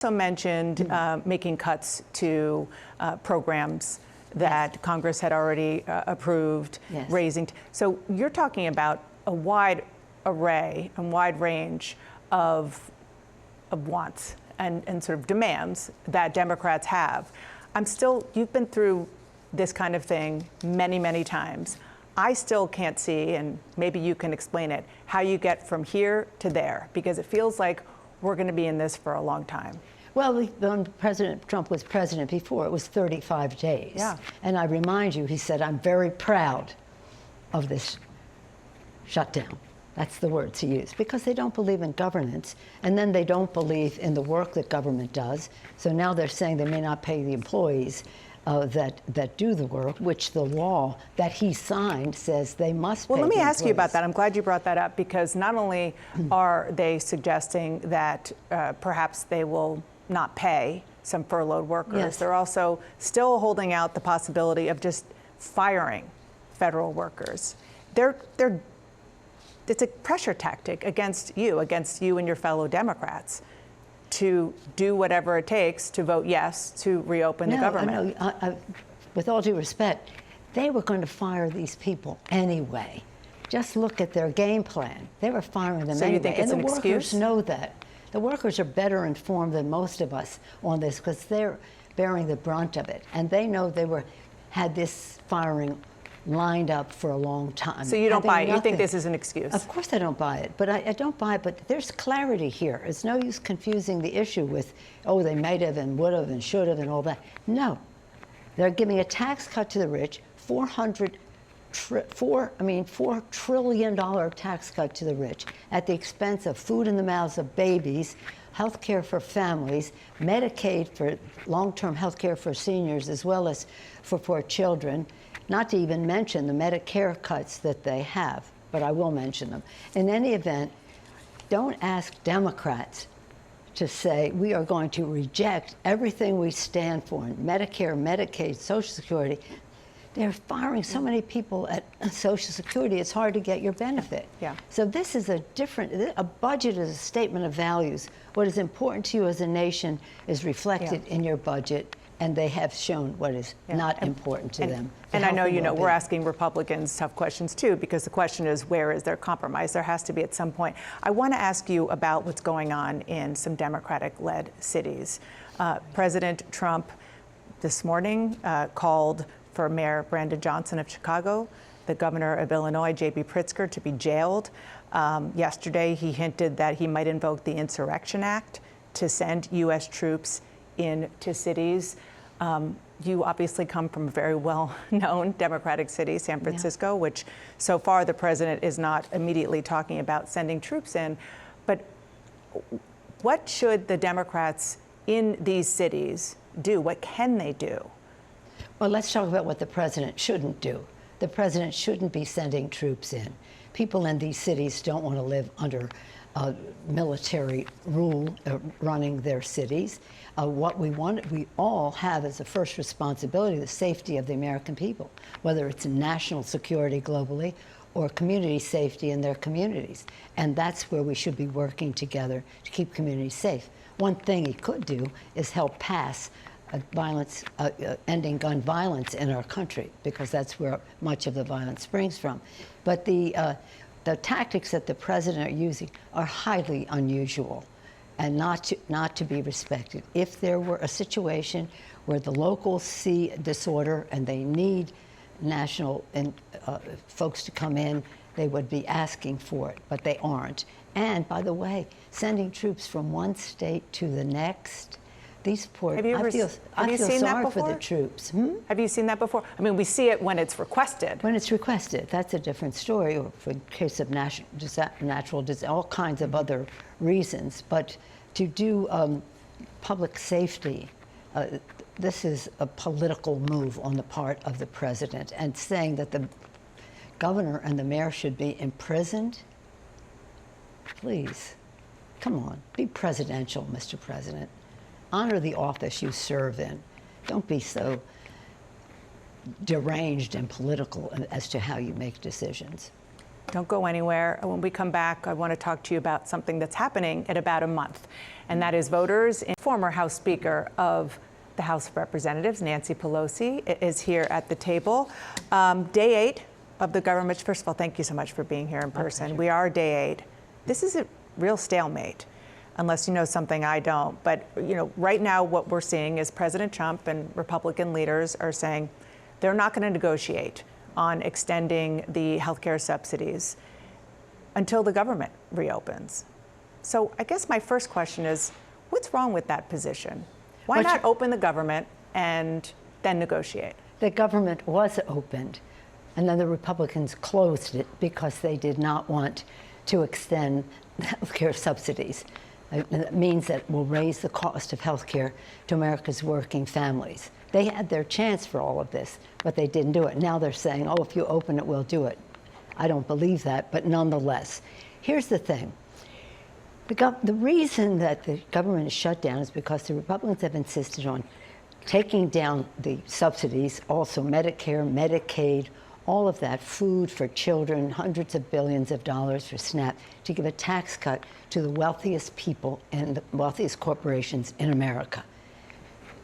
also mentioned making cuts to programs that Congress had already approved, raising. So you're talking about a wide array and wide range of wants and sort of demands that Democrats have. You've been through this kind of thing many, many times. I still can't see, and maybe you can explain it, how you get from here to there, because it feels like we're going to be in this for a long time. Well, when President Trump was president before, it was 35 days. Yeah. And I remind you, he said, I'm very proud of this shutdown. That's the words he used, because they don't believe in governance, and then they don't believe in the work that government does. So now they're saying they may not pay the employees that do the work, which the law that he signed says they must pay. Well, let me ask you about employees. that. I'm glad you brought that up, because not only are they suggesting that perhaps they will not pay some furloughed workers, Yes. they're also still holding out the possibility of just firing federal workers. It's a pressure tactic against you and your fellow Democrats to do whatever it takes to vote yes to reopen the government. No, with all due respect, they were going to fire these people anyway. Just look at their game plan. They were firing them So anyway. you think it's and an the excuse? workers know that. The workers are better informed than most of us on this, because they're bearing the brunt of it. And they know they had this firing lined up for a long time. So you don't buy it? You think this is an excuse? Of course I don't buy it, but I don't buy it, but there's clarity here. It's no use confusing the issue with, oh, they might have and would have and should have and all that. No, they're giving a tax cut to the rich, $4 trillion tax cut to the rich at the expense of food in the mouths of babies, health care for families, Medicaid for long-term health care for seniors as well as for poor children, not to even mention the Medicare cuts that they have, but I will mention them. In any event, don't ask Democrats to say we are going to reject everything we stand for in Medicare, Medicaid, Social Security. They're firing so many people at Social Security, it's hard to get your benefit. Yeah. So this is a budget is a statement of values. What is important to you as a nation is reflected in your budget, and they have shown what is not important to them. And I know, we're asking Republicans tough questions too, because the question is, where is their compromise? There has to be at some point. I want to ask you about what's going on in some Democratic-led cities. President Trump this morning called for Mayor Brandon Johnson of Chicago, the governor of Illinois, J.B. Pritzker, to be jailed. Yesterday, he hinted that he might invoke the Insurrection Act to send U.S. troops into cities. You obviously come from a very well-known Democratic city, San Francisco, which so far the president is not immediately talking about sending troops in. But what should the Democrats in these cities do? What can they do? Well, let's talk about what the president shouldn't do. The president shouldn't be sending troops in. People in these cities don't want to live under military rule running their cities. What we all have as a first responsibility, the safety of the American people, whether it's national security globally or community safety in their communities. And that's where we should be working together to keep communities safe. One thing he could do is help pass ending gun violence in our country, because that's where much of the violence springs from. But the tactics that the president are using are highly unusual and not to be respected. If there were a situation where the locals see disorder and they need national folks to come in, they would be asking for it, but they aren't. And by the way, sending troops from one state to the next, these poor, I feel sorry for the troops. Have you seen that before? I mean, we see it when it's requested. When it's requested, that's a different story, or for the case of natural disasters, all kinds of other reasons. But to do public safety, this is a political move on the part of the president, and saying that the governor and the mayor should be imprisoned. Please, come on, be presidential, Mr. President. Honor the office you serve in. Don't be so deranged and political as to how you make decisions. Don't go anywhere. When we come back, I want to talk to you about something that's happening in about a month, and that is voters. Former House Speaker of the House of Representatives, Nancy Pelosi, is here at the table. Day 8 of the government. First of all, thank you so much for being here in person. We are day 8. This is a real stalemate, unless you know something I don't. But right now what we're seeing is President Trump and Republican leaders are saying they're not going to negotiate on extending the healthcare subsidies until the government reopens. So I guess my first question is, what's wrong with that position? Why not open the government and then negotiate? The government was opened, and then the Republicans closed it because they did not want to extend health care subsidies. It means that will raise the cost of health care to America's working families. They had their chance for all of this, but they didn't do it. Now they're saying, oh, if you open it, we'll do it. I don't believe that, but nonetheless. Here's the thing. The reason that the government is shut down is because the Republicans have insisted on taking down the subsidies, also Medicare, Medicaid, all of that, food for children, hundreds of billions of dollars for SNAP, to give a tax cut to the wealthiest people and the wealthiest corporations in America.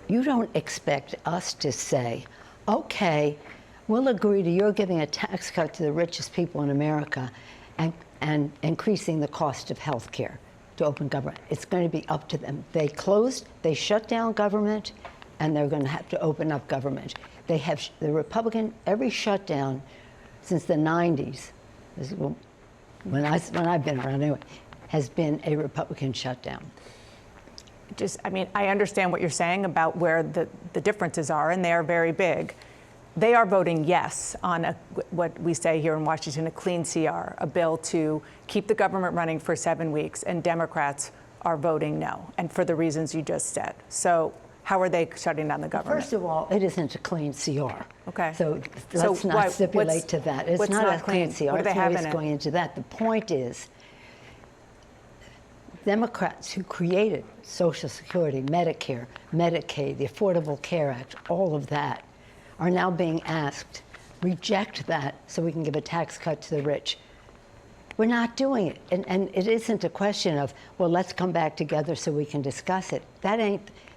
You don't expect us to say, okay, we'll agree to your giving a tax cut to the richest people in America and increasing the cost of health care to open government. It's going to be up to them. They shut down government, and they're going to have to open up government. They have, every shutdown since the 90s, when I've been around anyway, has been a Republican shutdown. I understand what you're saying about where the differences are, and they are very big. They are voting yes on what we say here in Washington, a clean CR, a bill to keep the government running for 7 weeks, and Democrats are voting no, and for the reasons you just said. So how are they shutting down the government? First of all, it isn't a clean CR. Okay. So let's not stipulate to that. It's not a clean CR. What do they have in it? It's going into that. The point is, Democrats who created Social Security, Medicare, Medicaid, the Affordable Care Act, all of that, are now being asked, reject that so we can give a tax cut to the rich. We're not doing it. And it isn't a question of, well, let's come back together so we can discuss it. That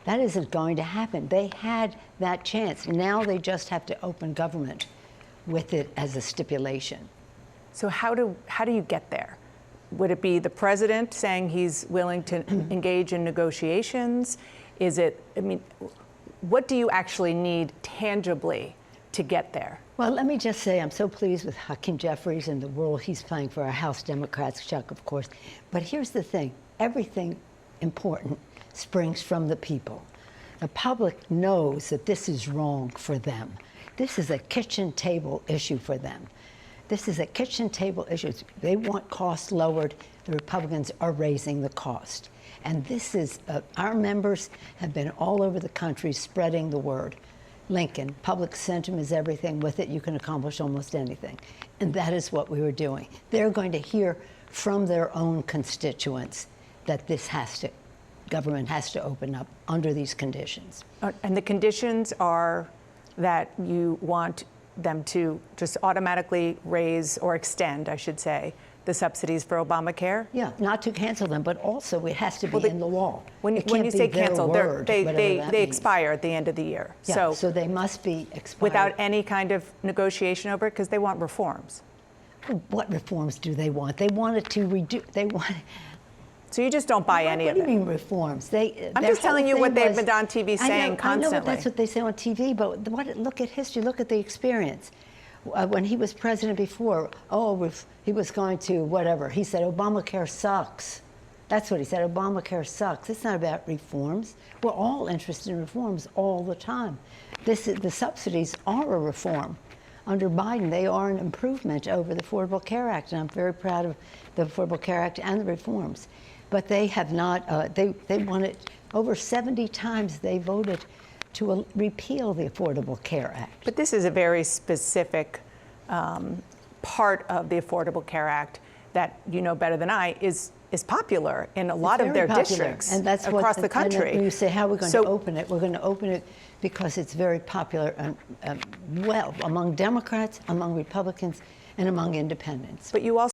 isn't going to happen. They had that chance. Now they just have to open government with it as a stipulation. So how do you get there? Would it be the president saying he's willing to engage in negotiations? What do you actually need tangibly to get there? Well, let me just say I'm so pleased with Hakeem Jeffries and the role he's playing for our House Democrats, Chuck, of course. But here's the thing. Everything important springs from the people. The public knows that this is wrong for them. This is a kitchen table issue for them. This is a kitchen table issue. They want costs lowered. The Republicans are raising the cost. And this is, our members have been all over the country spreading the word. Lincoln, public sentiment is everything. With it, you can accomplish almost anything. And that is what we were doing. They're going to hear from their own constituents that government has to open up under these conditions. And the conditions are that you want them to just automatically raise or extend, I should say, the subsidies for Obamacare? Yeah, not to cancel them, but also it has to be in the law. When you say cancel, they expire at the end of the year. Yeah, so they must be expired. Without any kind of negotiation over it, because they want reforms. What reforms do they want? They want it to reduce. So you just don't buy any of it? What do you mean reforms? I'm just telling you what they've been on TV saying constantly. I know that's what they say on TV, but look at history, look at the experience. When he was president before, he was going to whatever. He said, Obamacare sucks. That's what he said, Obamacare sucks. It's not about reforms. We're all interested in reforms all the time. The subsidies are a reform. Under Biden, they are an improvement over the Affordable Care Act, and I'm very proud of the Affordable Care Act and the reforms. But they have not, they won it over 70 times. They voted to repeal the Affordable Care Act. But this is a very specific part of the Affordable Care Act that you know better than I is popular in a lot of their districts and that's across the country. And you say, how are we going to open it? We're going to open it because it's very popular, well, among Democrats, among Republicans, and among independents. But you also